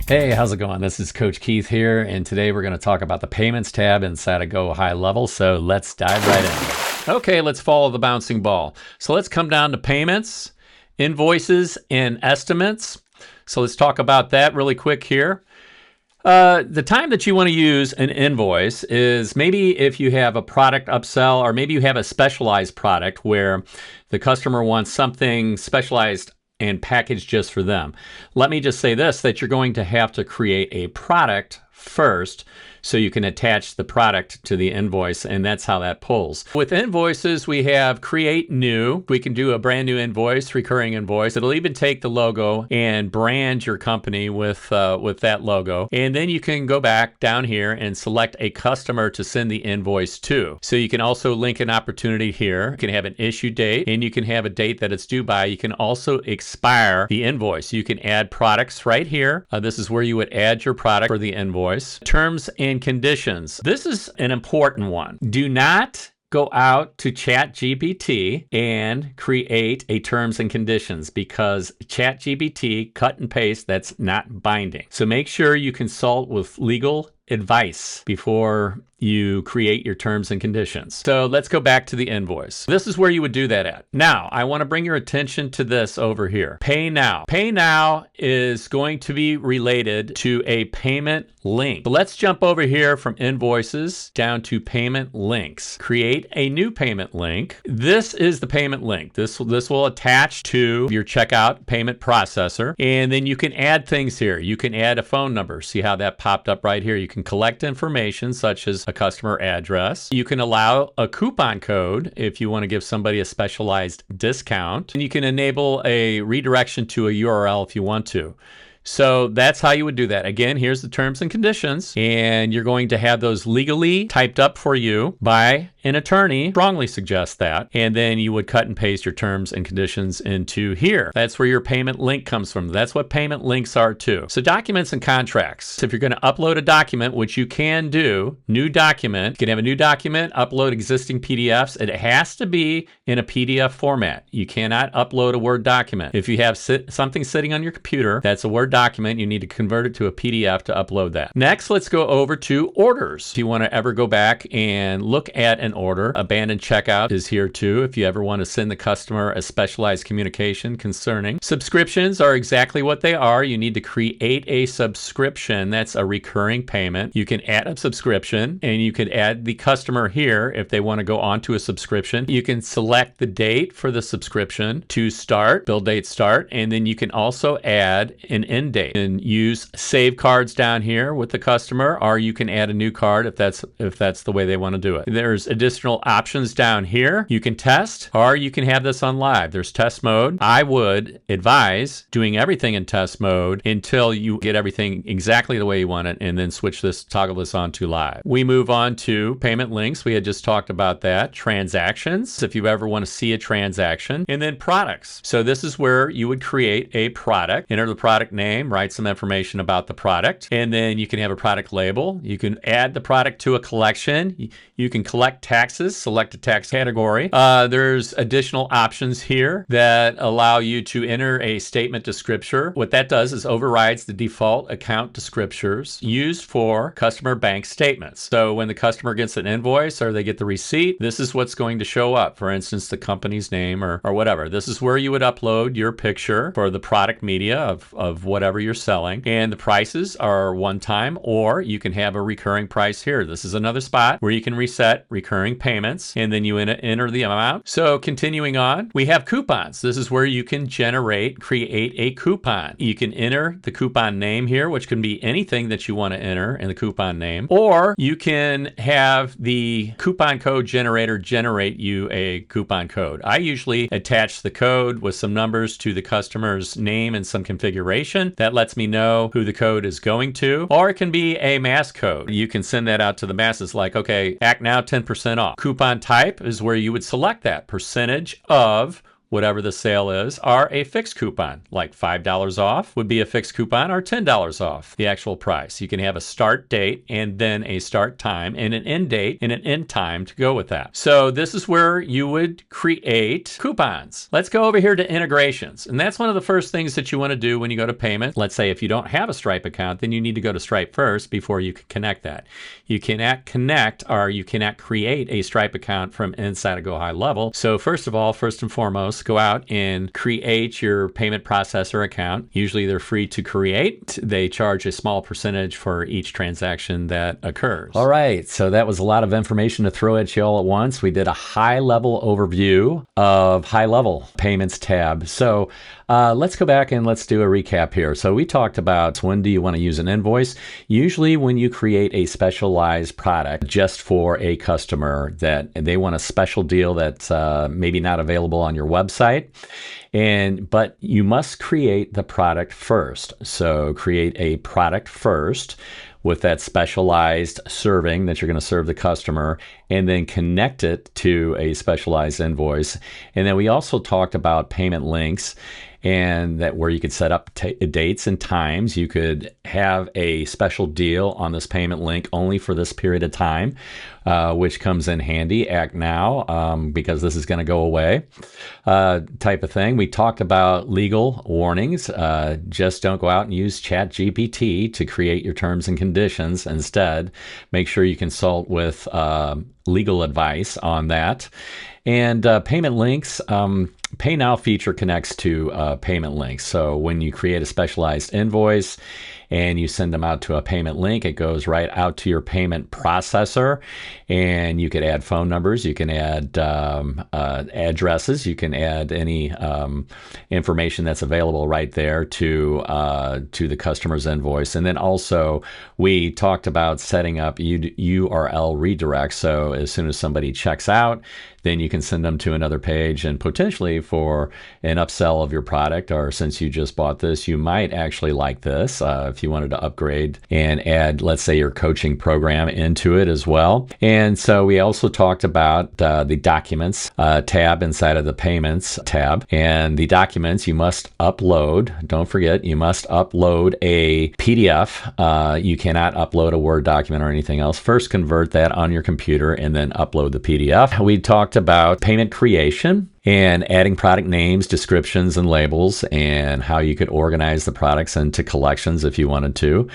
Hey, how's it going? This is Coach Keith here, and today we're going to talk about the Payments tab inside of GoHighLevel, so let's dive right in. Okay, let's follow the bouncing ball. So let's come down to Payments, Invoices, and Estimates. So let's talk about that really quick here. The time that you want to use an invoice is maybe if you have a product upsell, or maybe you have a specialized product where the customer wants something specialized and packaged just for them. Let me just say this, that you're going to have to create a product first so you can attach the product to the invoice, and that's how that pulls. With invoices, we have create new. We can do a brand new invoice, recurring invoice. It'll even take the logo and brand your company with that logo. And then you can go back down here and select a customer to send the invoice to. So you can also link an opportunity here. You can have an issue date, and you can have a date that it's due by. You can also expire the invoice. You can add products right here. This is where you would add your product for the invoice. Terms and conditions. This is an important one. Do not go out to ChatGPT and create a terms and conditions, because ChatGPT cut and paste, that's not binding. So make sure you consult with legal advice before you create your terms and conditions. So let's go back to the invoice. This is where you would do that at. Now, I want to bring your attention to this over here. Pay now. Pay now is going to be related to a payment link. So let's jump over here from invoices down to payment links. Create a new payment link. This is the payment link. This will attach to your checkout payment processor, and then you can add things here. You can add a phone number. See how that popped up right here? You can collect information such as a customer address. You can allow a coupon code if you want to give somebody a specialized discount. And you can enable a redirection to a URL if you want to. So that's how you would do that. Again, here's the terms and conditions, and you're going to have those legally typed up for you by an attorney. Strongly suggest that. And then you would cut and paste your terms and conditions into here. That's where your payment link comes from. That's what payment links are too. So documents and contracts. If you're going to upload a document, which you can do, new document, you can have a new document, upload existing PDFs. It has to be in a PDF format. You cannot upload a Word document. If you have something sitting on your computer, that's a Word document, you need to convert it to a PDF to upload that. Next, let's go over to orders. If you want to ever go back and look at an order, abandoned checkout is here too. If you ever want to send the customer a specialized communication concerning. Subscriptions are exactly what they are. You need to create a subscription. That's a recurring payment. You can add a subscription, and you can add the customer here if they want to go onto a subscription. You can select the date for the subscription to start, bill date start, and then you can also add an end date, and use save cards down here with the customer, or you can add a new card if that's the way they want to do it. There's additional options down here. You can test, or you can have this on live. There's test mode. I would advise doing everything in test mode until you get everything exactly the way you want it, and then toggle this on to live. We move on to payment links. We had just talked about that. Transactions, if you ever want to see a transaction, and then products. So this is where you would create a product, enter the product name, write some information about the product, and then you can have a product label. You can add the product to a collection. You can collect taxes, select a tax category. There's additional options here that allow you to enter a statement descriptor. What that does is overrides the default account descriptors used for customer bank statements. So when the customer gets an invoice or they get the receipt, this is what's going to show up. For instance, the company's name or whatever. This is where you would upload your picture for the product media of whatever you're selling, and the prices are one time, or you can have a recurring price here. This is another spot where you can reset recurring payments, and then you enter the amount. So continuing on, we have coupons. This is where you can create a coupon. You can enter the coupon name here, which can be anything that you want to enter in the coupon name, or you can have the coupon code generator generate you a coupon code. I usually attach the code with some numbers to the customer's name and some configuration. That lets me know who the code is going to, or it can be a mass code. You can send that out to the masses like, okay, act now 10% off. Coupon type is where you would select that percentage of whatever the sale is, are a fixed coupon. Like $5 off would be a fixed coupon, or $10 off the actual price. You can have a start date and then a start time and an end date and an end time to go with that. So this is where you would create coupons. Let's go over here to integrations. And that's one of the first things that you want to do when you go to payment. Let's say if you don't have a Stripe account, then you need to go to Stripe first before you can connect that. You cannot connect, or you cannot create a Stripe account from inside of GoHighLevel. So first of all, first and foremost, go out and create your payment processor account. Usually they're free to create. They charge a small percentage for each transaction that occurs. All right, so that was a lot of information to throw at you all at once. We did a high-level overview of high-level payments tab. So let's go back and let's do a recap here. So we talked about when do you want to use an invoice? Usually when you create a specialized product just for a customer that they want a special deal that's maybe not available on your website. But you must create the product first. So create a product first with that specialized serving that you're going to serve the customer, and then connect it to a specialized invoice. And then we also talked about payment links, and that where you could set up dates and times. You could have a special deal on this payment link only for this period of time, which comes in handy. Act now, because this is going to go away, type of thing. We talked about legal warnings. Just don't go out and use ChatGPT to create your terms and conditions. Instead, make sure you consult with legal advice on that. And payment links, Pay Now feature connects to payment links. So when you create a specialized invoice and you send them out to a payment link, it goes right out to your payment processor. And you could add phone numbers, you can add addresses, you can add any information that's available right there to the customer's invoice. And then also we talked about setting up URL redirect. So as soon as somebody checks out, then you can send them to another page, and potentially for an upsell of your product, or since you just bought this, you might actually like this if you wanted to upgrade and add, let's say, your coaching program into it as well. And so we also talked about the documents tab inside of the payments tab. And the documents you must upload. Don't forget, you must upload a PDF. You cannot upload a Word document or anything else. First convert that on your computer and then upload the PDF. We talked about payment creation and adding product names, descriptions, and labels, and how you could organize the products into collections if you wanted to.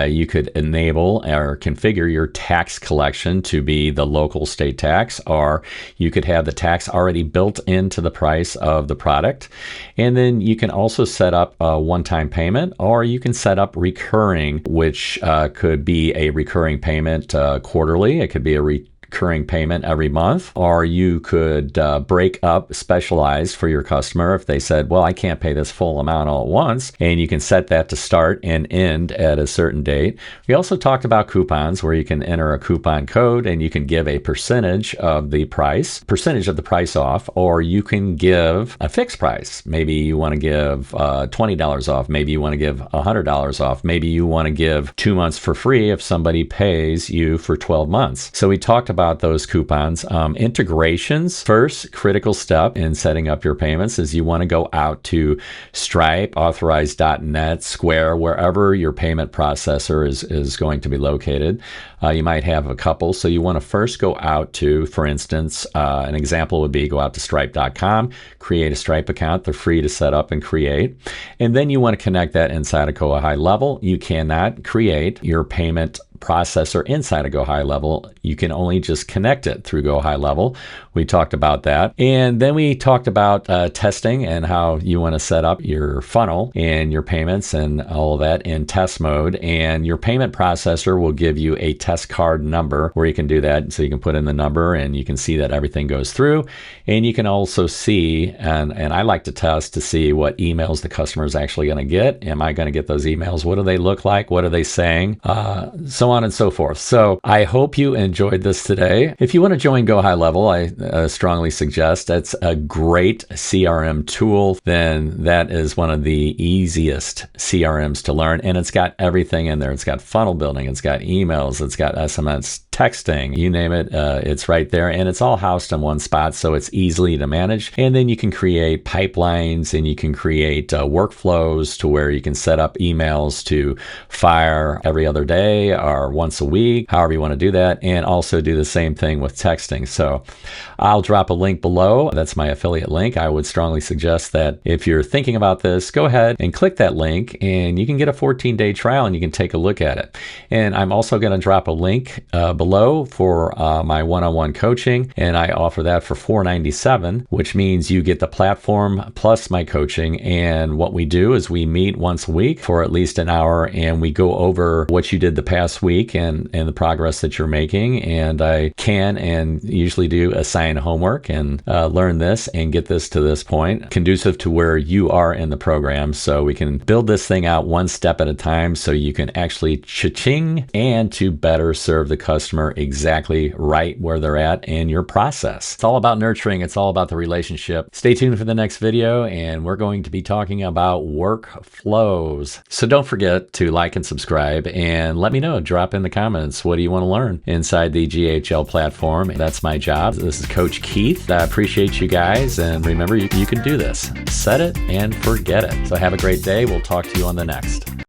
You could enable or configure your tax collection to be the local state tax, or you could have the tax already built into the price of the product. And then you can also set up a one-time payment, or you can set up recurring, which could be a recurring payment quarterly. It could be a recurring payment every month, or you could break up specialized for your customer if they said, well, I can't pay this full amount all at once, and you can set that to start and end at a certain date. We also talked about coupons, where you can enter a coupon code and you can give a percentage of the price off, or you can give a fixed price. Maybe you want to give $20 off, maybe you want to give $100 off, maybe you want to give 2 months for free if somebody pays you for 12 months. So we talked about those coupons. Integrations, first critical step in setting up your payments is you want to go out to Stripe, Authorize.net, Square, wherever your payment processor is going to be located. You might have a couple, so you want to first go out to, for instance, an example would be go out to Stripe.com, create a Stripe account. They're free to set up and create. And then you want to connect that inside of GoHighLevel. You cannot create your payment processor inside of GoHighLevel. You can only just connect it through GoHighLevel. We talked about that. And then we talked about testing and how you want to set up your funnel and your payments and all of that in test mode. And your payment processor will give you a test card number where you can do that. So you can put in the number and you can see that everything goes through. And you can also see, and I like to test to see what emails the customer is actually going to get. Am I going to get those emails? What do they look like? What are they saying? So on and so forth. So I hope you enjoyed this today. If you want to join GoHighLevel, I strongly suggest that's a great CRM tool. Then that is one of the easiest CRMs to learn. And it's got everything in there. It's got funnel building. It's got emails. It's got SMS texting, you name it, it's right there, and it's all housed in one spot, so it's easily to manage. And then you can create pipelines, and you can create workflows to where you can set up emails to fire every other day or once a week, however you want to do that, and also do the same thing with texting. So I'll drop a link below. That's my affiliate link. I would strongly suggest that if you're thinking about this, go ahead and click that link, and you can get a 14-day trial and you can take a look at it. And I'm also going to drop a link below for my one-on-one coaching, and I offer that for $497, which means you get the platform plus my coaching. And what we do is we meet once a week for at least an hour, and we go over what you did the past week and the progress that you're making. And I can and usually do assign homework and learn this and get this to this point, conducive to where you are in the program, so we can build this thing out one step at a time so you can actually cha-ching and to better serve the customer exactly right where they're at in your process. It's all about nurturing. It's all about the relationship. Stay tuned for the next video, and we're going to be talking about workflows. So don't forget to like and subscribe, and let me know. Drop in the comments. What do you want to learn inside the GHL platform? That's my job. This is Coach Keith. I appreciate you guys, and remember, you can do this. Set it and forget it. So have a great day. We'll talk to you on the next.